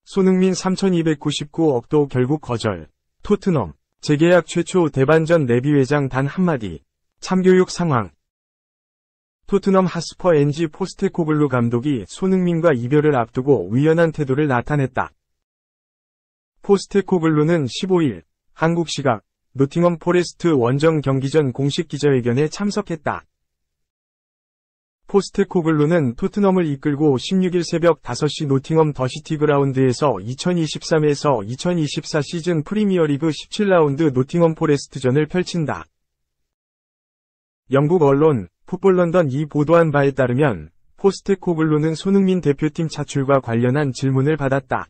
손흥민 3,299억도 결국 거절. 토트넘 재계약 최초 대반전 레비 회장 단 한마디. 참교육 상황. 토트넘 핫스퍼 NG 포스테코글루 감독이 손흥민과 이별을 앞두고 의연한 태도를 나타냈다. 포스테코글루는 15일 한국 시각 노팅엄 포레스트 원정 경기 전 공식 기자회견에 참석했다. 포스테코글루는 토트넘을 이끌고 16일 새벽 5시 노팅엄 더시티 그라운드에서 2023-2024 시즌 프리미어리그 17라운드 노팅엄 포레스트전을 펼친다. 영국 언론 풋볼 런던이 보도한 바에 따르면 포스테코글루는 손흥민 대표팀 차출과 관련한 질문을 받았다.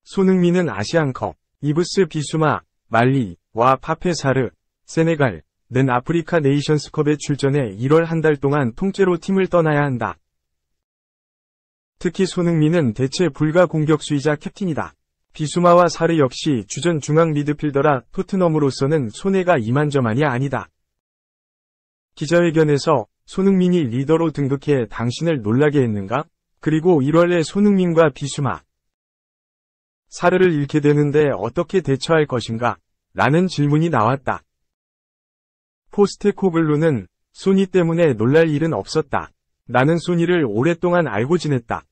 손흥민은 아시안컵, 이브스 비수마, 말리와 파페사르, 세네갈, 는 아프리카 네이션스컵에 출전해 1월 한 달 동안 통째로 팀을 떠나야 한다. 특히 손흥민은 대체 불가 공격수이자 캡틴이다. 비수마와 사르 역시 주전 중앙 미드필더라 토트넘으로서는 손해가 이만저만이 아니다. 기자회견에서 손흥민이 리더로 등극해 당신을 놀라게 했는가? 그리고 1월에 손흥민과 비수마, 사르를 잃게 되는데 어떻게 대처할 것인가? 라는 질문이 나왔다. 포스테코글루는 소니 때문에 놀랄 일은 없었다. 나는 소니를 오랫동안 알고 지냈다.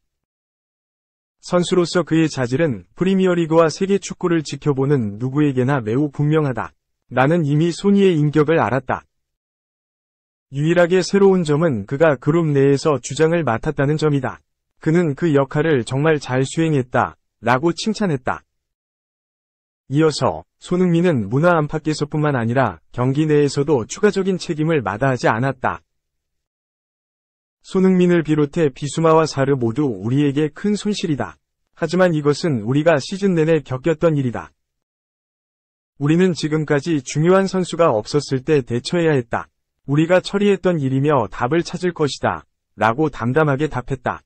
선수로서 그의 자질은 프리미어리그와 세계 축구를 지켜보는 누구에게나 매우 분명하다. 나는 이미 소니의 인격을 알았다. 유일하게 새로운 점은 그가 그룹 내에서 주장을 맡았다는 점이다. 그는 그 역할을 정말 잘 수행했다. 라고 칭찬했다. 이어서 손흥민은 문화 안팎에서뿐만 아니라 경기 내에서도 추가적인 책임을 마다하지 않았다. 손흥민을 비롯해 비수마와 사르 모두 우리에게 큰 손실이다. 하지만 이것은 우리가 시즌 내내 겪었던 일이다. 우리는 지금까지 중요한 선수가 없었을 때 대처해야 했다. 우리가 처리했던 일이며 답을 찾을 것이다. 라고 담담하게 답했다.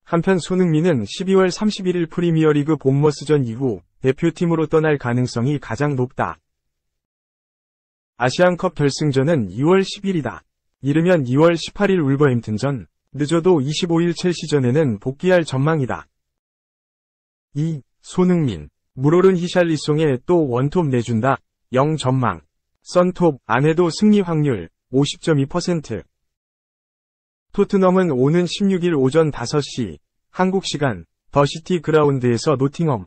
한편 손흥민은 12월 31일 프리미어리그 본머스전 이후 대표팀으로 떠날 가능성이 가장 높다. 아시안컵 결승전은 2월 10일이다. 이르면 2월 18일 울버햄튼전, 늦어도 25일 첼시전에는 복귀할 전망이다. 2. 손흥민, 물오른 히샬리송에 또 원톱 내준다. 0 전망. 썬톱 안에도 승리 확률 50.2%. 토트넘은 오는 16일 오전 5시 한국 시간 더시티 그라운드에서 노팅엄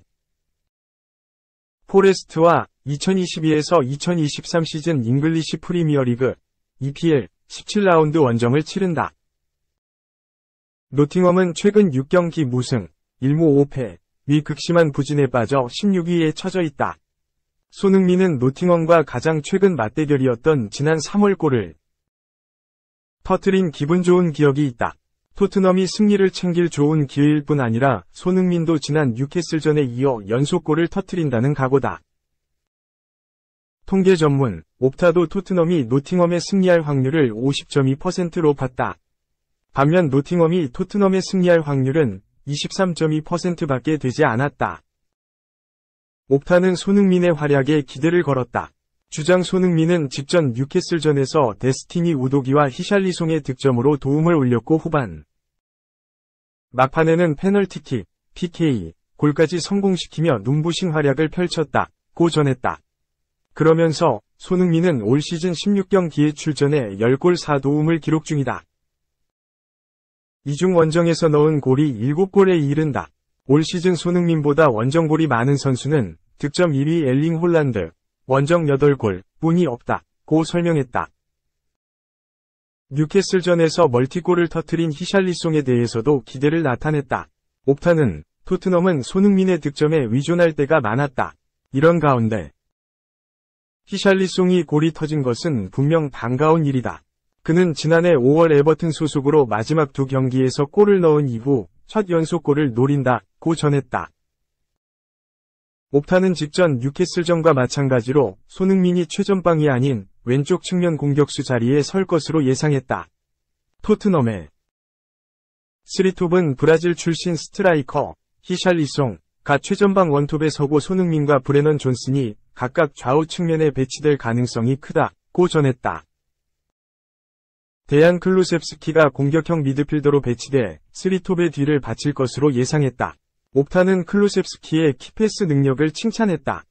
포레스트와 2022에서 2023 시즌 잉글리시 프리미어리그 EPL 17라운드 원정을 치른다. 노팅엄은 최근 6경기 무승, 1무 5패, 위 극심한 부진에 빠져 16위에 처져 있다. 손흥민은 노팅엄과 가장 최근 맞대결이었던 지난 3월 골을 터뜨린 기분 좋은 기억이 있다. 토트넘이 승리를 챙길 좋은 기회일 뿐 아니라 손흥민도 지난 뉴캐슬전에 이어 연속골을 터뜨린다는 각오다. 통계 전문 옵타도 토트넘이 노팅엄의 승리할 확률을 50.2%로 봤다. 반면 노팅엄이 토트넘의 승리할 확률은 23.2%밖에 되지 않았다. 옵타는 손흥민의 활약에 기대를 걸었다. 주장 손흥민은 직전 뉴캐슬전에서 데스티니 우도기와 히샬리송의 득점으로 도움을 올렸고 후반 막판에는 페널티킥, PK, 골까지 성공시키며 눈부신 활약을 펼쳤다고 전했다. 그러면서 손흥민은 올 시즌 16경기에 출전해 10골 4도움을 기록 중이다. 이중 원정에서 넣은 골이 7골에 이른다. 올 시즌 손흥민보다 원정골이 많은 선수는 득점 1위 엘링 홀란드, 원정 8골 뿐이 없다고 설명했다. 뉴캐슬전에서 멀티골을 터뜨린 히샬리송에 대해서도 기대를 나타냈다. 옵타는 토트넘은 손흥민의 득점에 의존할 때가 많았다. 이런 가운데 히샬리송이 골이 터진 것은 분명 반가운 일이다. 그는 지난해 5월 에버튼 소속으로 마지막 2경기에서 골을 넣은 이후 첫 연속골을 노린다고 전했다. 옵타는 직전 뉴캐슬전과 마찬가지로 손흥민이 최전방이 아닌 왼쪽 측면 공격수 자리에 설 것으로 예상했다. 토트넘의 스리톱은 브라질 출신 스트라이커 히샬리송가 최전방 원톱에 서고 손흥민과 브레넌 존슨이 각각 좌우 측면에 배치될 가능성이 크다고 전했다. 데얀 클루셉스키가 공격형 미드필더로 배치돼 3톱의 뒤를 바칠 것으로 예상했다. 옵타는 클루셉스키의 키패스 능력을 칭찬했다.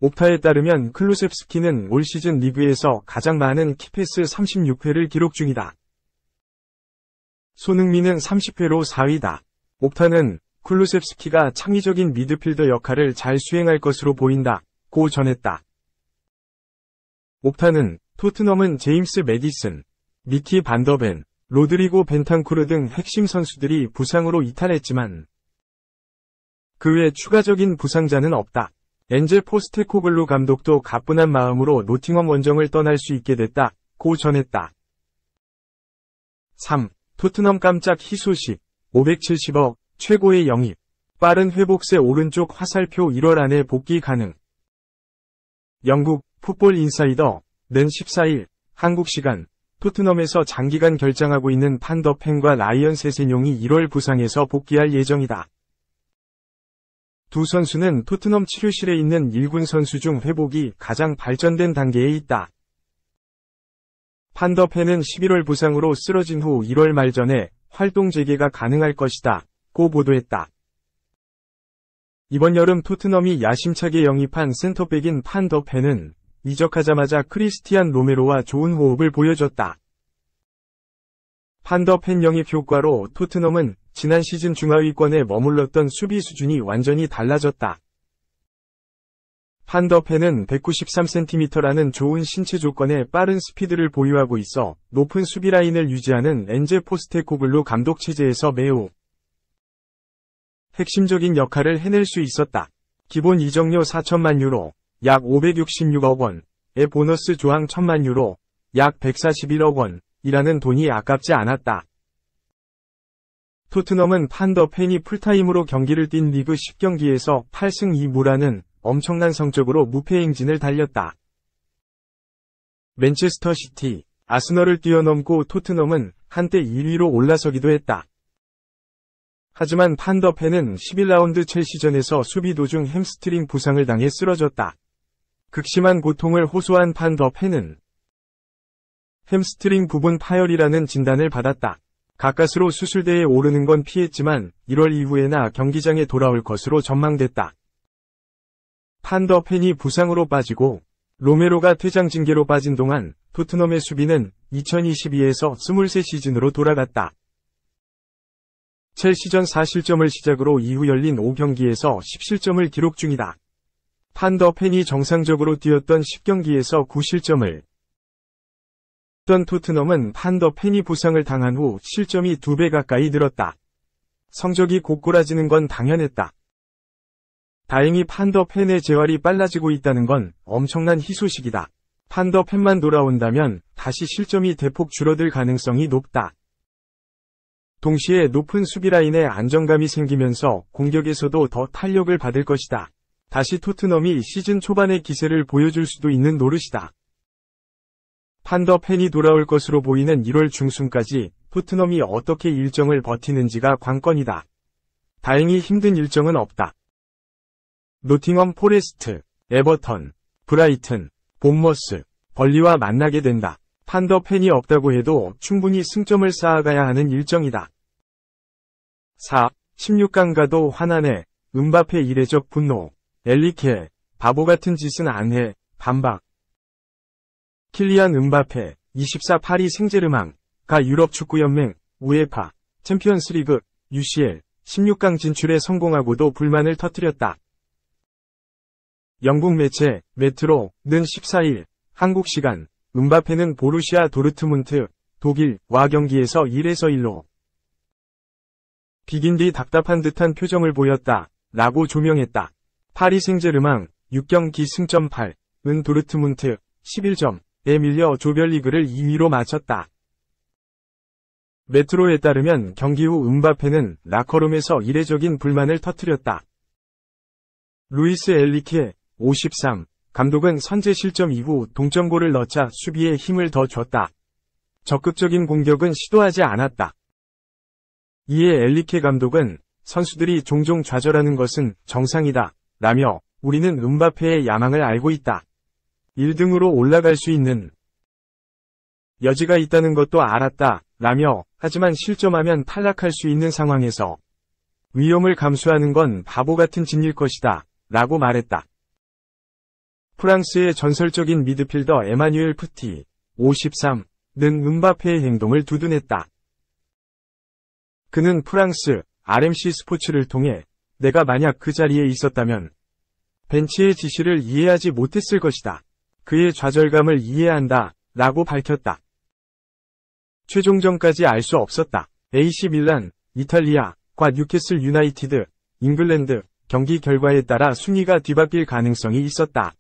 옵타에 따르면 클루셉스키는 올 시즌 리그에서 가장 많은 키패스 36회를 기록 중이다. 손흥민은 30회로 4위다. 옵타는 클루셉스키가 창의적인 미드필더 역할을 잘 수행할 것으로 보인다고 전했다. 옵타는 토트넘은 제임스 매디슨, 미키 반더벤, 로드리고 벤탄쿠르 등 핵심 선수들이 부상으로 이탈했지만 그 외 추가적인 부상자는 없다. 엔제 포스테코글루 감독도 가뿐한 마음으로 노팅엄 원정을 떠날 수 있게 됐다고 전했다. 3. 토트넘 깜짝 희소식. 570억, 최고의 영입. 빠른 회복세 오른쪽 화살표 1월 안에 복귀 가능. 영국 풋볼 인사이더는 14일 한국 시간 토트넘에서 장기간 결장하고 있는 판더펜과 라이언 세세뇽이 1월 부상에서 복귀할 예정이다. 두 선수는 토트넘 치료실에 있는 1군 선수 중 회복이 가장 발전된 단계에 있다. 판더펜은 11월 부상으로 쓰러진 후 1월 말 전에 활동 재개가 가능할 것이다. 고 보도했다. 이번 여름 토트넘이 야심차게 영입한 센터백인 판더펜은 이적하자마자 크리스티안 로메로와 좋은 호흡을 보여줬다. 판더펜 영입 효과로 토트넘은 지난 시즌 중하위권에 머물렀던 수비 수준이 완전히 달라졌다. 판더펜은 193cm라는 좋은 신체 조건에 빠른 스피드를 보유하고 있어 높은 수비 라인을 유지하는 엔제 포스테코글루 감독 체제에서 매우 핵심적인 역할을 해낼 수 있었다. 기본 이적료 4천만 유로, 약 566억 원의 보너스 조항 1천만 유로, 약 141억 원이라는 돈이 아깝지 않았다. 토트넘은 판더펜이 풀타임으로 경기를 뛴 리그 10경기에서 8승 2무라는 엄청난 성적으로 무패 행진을 달렸다. 맨체스터 시티, 아스널을 뛰어넘고 토트넘은 한때 1위로 올라서기도 했다. 하지만 판더펜은 11라운드 첼시전에서 수비 도중 햄스트링 부상을 당해 쓰러졌다. 극심한 고통을 호소한 판더펜은 햄스트링 부분 파열이라는 진단을 받았다. 가까스로 수술대에 오르는 건 피했지만 1월 이후에나 경기장에 돌아올 것으로 전망됐다. 판더펜이 부상으로 빠지고 로메로가 퇴장 징계로 빠진 동안 토트넘의 수비는 2022에서 23 시즌으로 돌아갔다. 첼시전 4실점을 시작으로 이후 열린 5경기에서 10실점을 기록 중이다. 판더펜이 정상적으로 뛰었던 10경기에서 9실점을 했던 토트넘은 판더펜이 부상을 당한 후 실점이 2배 가까이 늘었다. 성적이 곧골아지는 건 당연했다. 다행히 판더펜의 재활이 빨라지고 있다는 건 엄청난 희소식이다. 판더펜만 돌아온다면 다시 실점이 대폭 줄어들 가능성이 높다. 동시에 높은 수비 라인에 안정감이 생기면서 공격에서도 더 탄력을 받을 것이다. 다시 토트넘이 시즌 초반의 기세를 보여줄 수도 있는 노릇이다. 판더펜이 돌아올 것으로 보이는 1월 중순까지 토트넘이 어떻게 일정을 버티는지가 관건이다. 다행히 힘든 일정은 없다. 노팅엄 포레스트, 에버턴, 브라이튼, 본머스, 벌리와 만나게 된다. 판더펜이 없다고 해도 충분히 승점을 쌓아가야 하는 일정이다. 4. 16강 가도 화나네. 음바페 이례적 분노. 엘리케, 바보 같은 짓은 안 해. 반박. 킬리안 음바페, 24 파리 생제르맹가 유럽축구연맹, 우에파, 챔피언스리그, UCL, 16강 진출에 성공하고도 불만을 터뜨렸다. 영국 매체, 메트로는 14일, 한국 시간, 음바페는 보루시아 도르트문트, 독일과 경기에서 1에서 1로 비긴 뒤 답답한 듯한 표정을 보였다. 라고 조명했다. 파리 생제르맹 6경기 승점 8은 도르트문트 11점에 밀려 조별리그를 2위로 마쳤다. 메트로에 따르면 경기 후 음바페는 라커룸에서 이례적인 불만을 터뜨렸다. 루이스 엘리케 53 감독은 선제 실점 이후 동점골을 넣자 수비에 힘을 더 줬다. 적극적인 공격은 시도하지 않았다. 이에 엘리케 감독은 선수들이 종종 좌절하는 것은 정상이다. 라며 우리는 음바페의 야망을 알고 있다. 1등으로 올라갈 수 있는 여지가 있다는 것도 알았다, 라며, 하지만 실점하면 탈락할 수 있는 상황에서 위험을 감수하는 건 바보 같은 짓일 것이다, 라고 말했다. 프랑스의 전설적인 미드필더 에마뉴엘 푸티, 53, 는 음바페의 행동을 두둔했다. 그는 프랑스, RMC 스포츠를 통해 내가 만약 그 자리에 있었다면 벤치의 지시를 이해하지 못했을 것이다. 그의 좌절감을 이해한다, 라고 밝혔다. 최종전까지 알 수 없었다. AC 밀란, 이탈리아과 뉴캐슬 유나이티드, 잉글랜드 경기 결과에 따라 순위가 뒤바뀔 가능성이 있었다.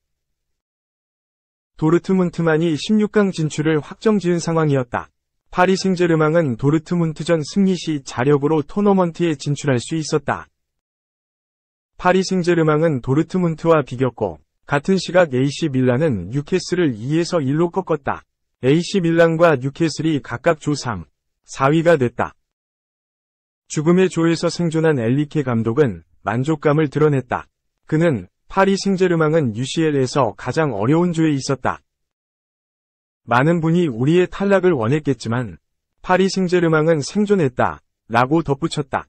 도르트문트만이 16강 진출을 확정지은 상황이었다. 파리 생제르맹은 도르트문트전 승리 시 자력으로 토너먼트에 진출할 수 있었다. 파리 생제르맹은 도르트문트와 비겼고 같은 시각 AC 밀란은 뉴캐슬을 2에서 1로 꺾었다. AC 밀란과 뉴캐슬이 각각 조 3, 4위가 됐다. 죽음의 조에서 생존한 엘리케 감독은 만족감을 드러냈다. 그는 파리 생제르맹은 UCL에서 가장 어려운 조에 있었다. 많은 분이 우리의 탈락을 원했겠지만 파리 생제르맹은 생존했다, 라고 덧붙였다.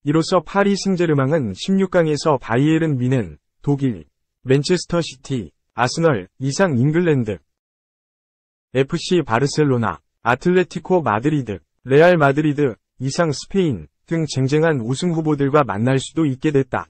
이로써 파리 생제르맹은 16강에서 바이에른 뮌헨, 독일, 맨체스터 시티, 아스널, 이상 잉글랜드, FC 바르셀로나, 아틀레티코 마드리드, 레알 마드리드, 이상 스페인 등 쟁쟁한 우승 후보들과 만날 수도 있게 됐다.